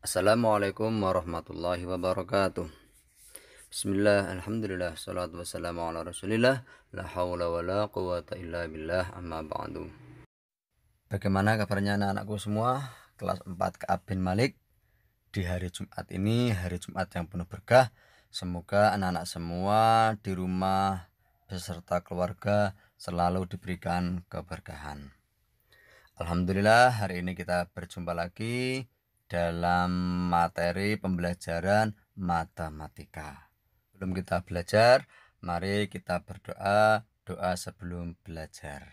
Assalamualaikum warahmatullahi wabarakatuh. Bismillah, alhamdulillah, salatu wassalamu ala rasulillah, la hawla wa la quwata illa billah, amma ba'du. Bagaimana kabarnya anak-anakku semua? Kelas 4 Ka'ab bin Malik. Di hari Jumat ini, hari Jumat yang penuh berkah. Semoga anak-anak semua di rumah beserta keluarga selalu diberikan keberkahan. Alhamdulillah, hari ini kita berjumpa lagi dalam materi pembelajaran matematika. Sebelum kita belajar, mari kita berdoa, doa sebelum belajar.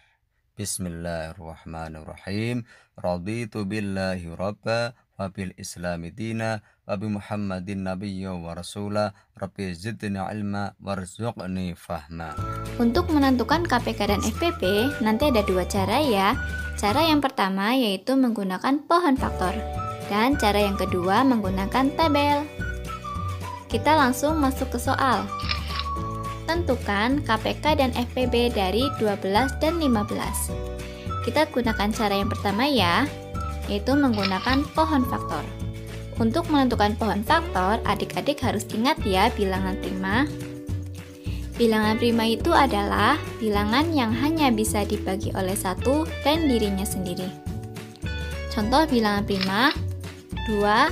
Bismillahirrahmanirrahim. Raditu billahi rabba wa bil islami dina wa bi muhammadin nabiyya wa rasula rabbi zidni ilma warzuqni fahma. Untuk menentukan KPK dan FPP, nanti ada dua cara ya. Cara yang pertama yaitu menggunakan pohon faktor. Dan cara yang kedua menggunakan tabel. Kita langsung masuk ke soal. Tentukan KPK dan FPB dari 12 dan 15. Kita gunakan cara yang pertama ya, yaitu menggunakan pohon faktor. Untuk menentukan pohon faktor, adik-adik harus ingat ya bilangan prima. Bilangan prima itu adalah bilangan yang hanya bisa dibagi oleh satu dan dirinya sendiri. Contoh bilangan prima 2,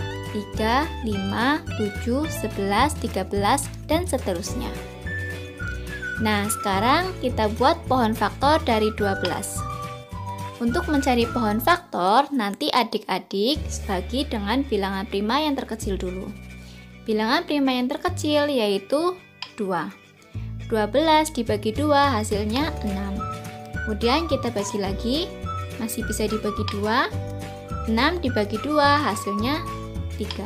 3, 5, 7, 11, 13, dan seterusnya. Nah, sekarang kita buat pohon faktor dari 12. Untuk mencari pohon faktor, nanti adik-adik bagi dengan bilangan prima yang terkecil dulu. Bilangan prima yang terkecil yaitu 2. 12 dibagi 2 hasilnya 6. Kemudian kita bagi lagi, masih bisa dibagi 2. 6 dibagi 2 hasilnya 3.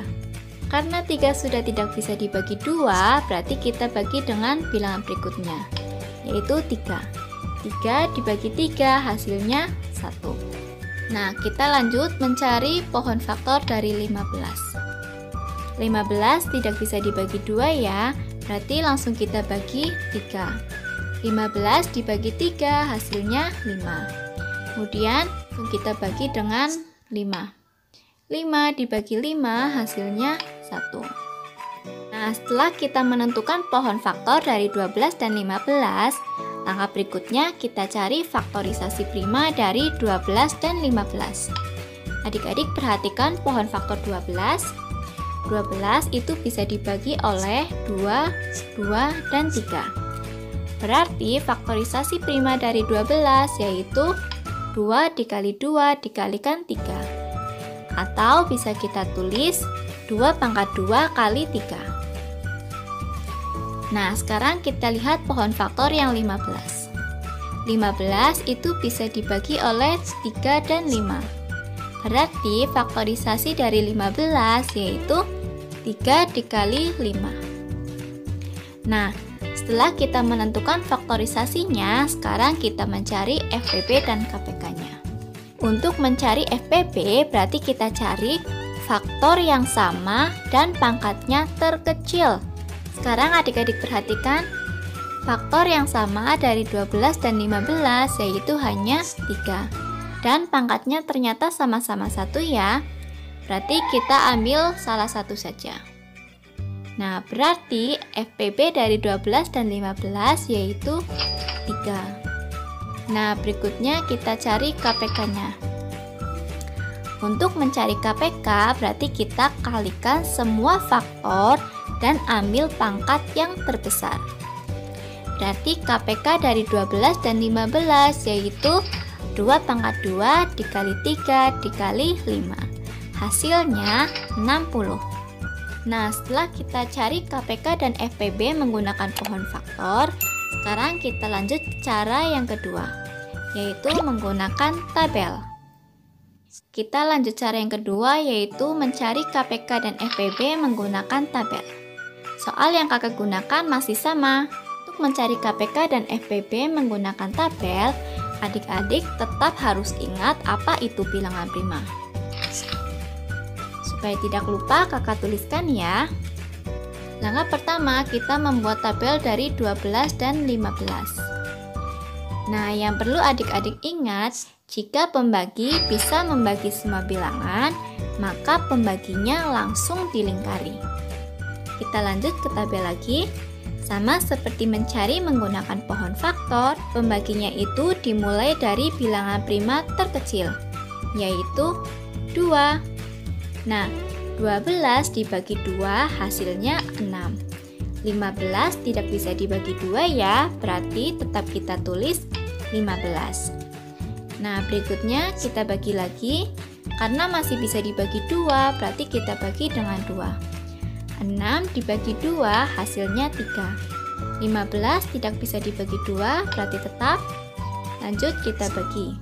Karena 3 sudah tidak bisa dibagi 2, berarti kita bagi dengan bilangan berikutnya, yaitu 3. 3 dibagi 3 hasilnya 1. Nah, kita lanjut mencari pohon faktor dari 15. 15 tidak bisa dibagi 2 ya, berarti langsung kita bagi 3. 15 dibagi 3 hasilnya 5. Kemudian kita bagi dengan 5. 5 dibagi 5 hasilnya 1. Nah, setelah kita menentukan pohon faktor dari 12 dan 15, langkah berikutnya kita cari faktorisasi prima dari 12 dan 15. Adik-adik perhatikan pohon faktor 12. 12 itu bisa dibagi oleh 2, 2, dan 3. Berarti faktorisasi prima dari 12 yaitu 2 dikali 2 dikalikan 3. Atau bisa kita tulis 2 pangkat 2 kali 3. Nah, sekarang kita lihat pohon faktor yang 15. 15 itu bisa dibagi oleh 3 dan 5. Berarti faktorisasi dari 15 yaitu 3 dikali 5. Nah, setelah kita menentukan faktorisasinya, sekarang kita mencari FPB dan KPK-nya. Untuk mencari FPB, berarti kita cari faktor yang sama dan pangkatnya terkecil. Sekarang adik-adik perhatikan, faktor yang sama dari 12 dan 15 yaitu hanya 3. Dan pangkatnya ternyata sama-sama 1 ya. Berarti kita ambil salah satu saja. Nah, berarti FPB dari 12 dan 15 yaitu 3. Nah, berikutnya kita cari KPK-nya. Untuk mencari KPK, berarti kita kalikan semua faktor dan ambil pangkat yang terbesar. Berarti KPK dari 12 dan 15 yaitu 2 pangkat 2 dikali 3 dikali 5. Hasilnya 60. Nah, setelah kita cari KPK dan FPB menggunakan pohon faktor, sekarang kita lanjut ke cara yang kedua, yaitu menggunakan tabel. Kita lanjut cara yang kedua, yaitu mencari KPK dan FPB menggunakan tabel. Soal yang kakak gunakan masih sama. Untuk mencari KPK dan FPB menggunakan tabel, adik-adik tetap harus ingat apa itu bilangan prima. Supaya tidak lupa, kakak tuliskan ya. Langkah pertama, kita membuat tabel dari 12 dan 15. Nah, yang perlu adik-adik ingat, jika pembagi bisa membagi semua bilangan, maka pembaginya langsung dilingkari. Kita lanjut ke tabel lagi. Sama seperti mencari menggunakan pohon faktor, pembaginya itu dimulai dari bilangan prima terkecil, yaitu 2. Nah, 12 dibagi 2 hasilnya 6. 15 tidak bisa dibagi 2 ya, berarti tetap kita tulis 15. Nah, berikutnya kita bagi lagi. Karena masih bisa dibagi 2, berarti kita bagi dengan 2. 6 dibagi 2 hasilnya 3. 15 tidak bisa dibagi 2, berarti tetap. Lanjut kita bagi.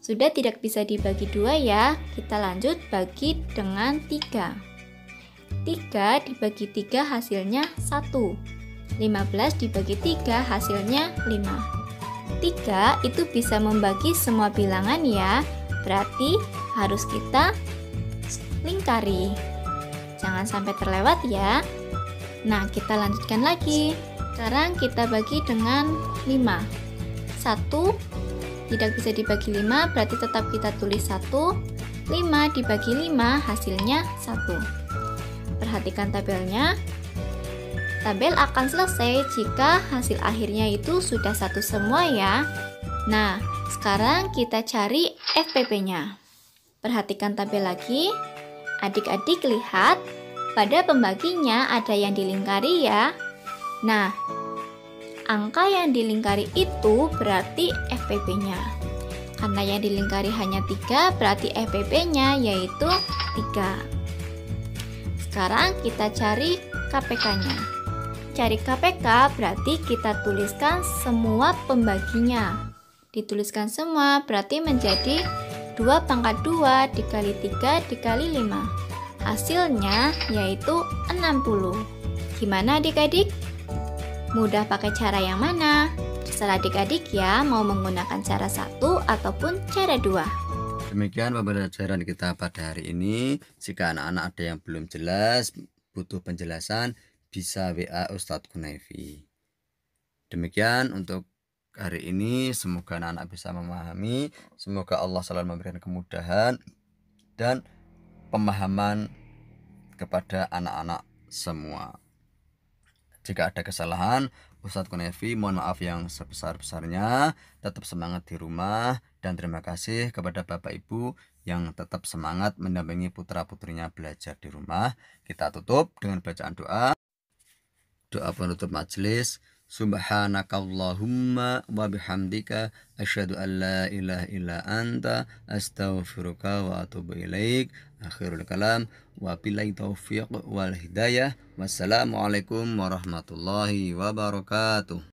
Sudah tidak bisa dibagi 2 ya, kita lanjut bagi dengan 3. 3 dibagi 3 hasilnya 1. 15 dibagi 3 hasilnya 5. 3 itu bisa membagi semua bilangan ya, berarti harus kita lingkari. Jangan sampai terlewat ya. Nah, kita lanjutkan lagi. Sekarang kita bagi dengan 5. 1 tidak bisa dibagi 5, berarti tetap kita tulis 1. 5 dibagi 5 hasilnya 1. Perhatikan tabelnya. Tabel akan selesai jika hasil akhirnya itu sudah 1 semua ya. Nah, sekarang kita cari FPP-nya. Perhatikan tabel lagi. Adik-adik lihat, pada pembaginya ada yang dilingkari ya. Nah, angka yang dilingkari itu berarti FPP-nya. Karena yang dilingkari hanya 3, berarti FPP-nya yaitu 3. Sekarang kita cari KPK-nya. Cari KPK berarti kita tuliskan semua pembaginya. Dituliskan semua berarti menjadi 2 pangkat 2 dikali 3 dikali 5. Hasilnya yaitu 60. Gimana adik-adik? Mudah pakai cara yang mana? Terserah adik-adik ya, mau menggunakan cara 1 ataupun cara 2. Demikian pembelajaran kita pada hari ini. Jika anak-anak ada yang belum jelas, butuh penjelasan, bisa WA Ustadz Kunaifi. Demikian untuk hari ini, semoga anak-anak bisa memahami. Semoga Allah selalu memberikan kemudahan dan pemahaman kepada anak-anak semua. Jika ada kesalahan, Ustadz Kunaifi mohon maaf yang sebesar-besarnya. Tetap semangat di rumah, dan terima kasih kepada Bapak Ibu yang tetap semangat mendampingi putra-putrinya belajar di rumah. Kita tutup dengan bacaan doa. Doa penutup majelis. Subhanakallahumma wa bihamdika asyhadu an la ilaha illa anta astaghfiruka wa atubu ilaik. Akhirul kalam wa billahi taufiq wal hidayah. Wassalamualaikum warahmatullahi wabarakatuh.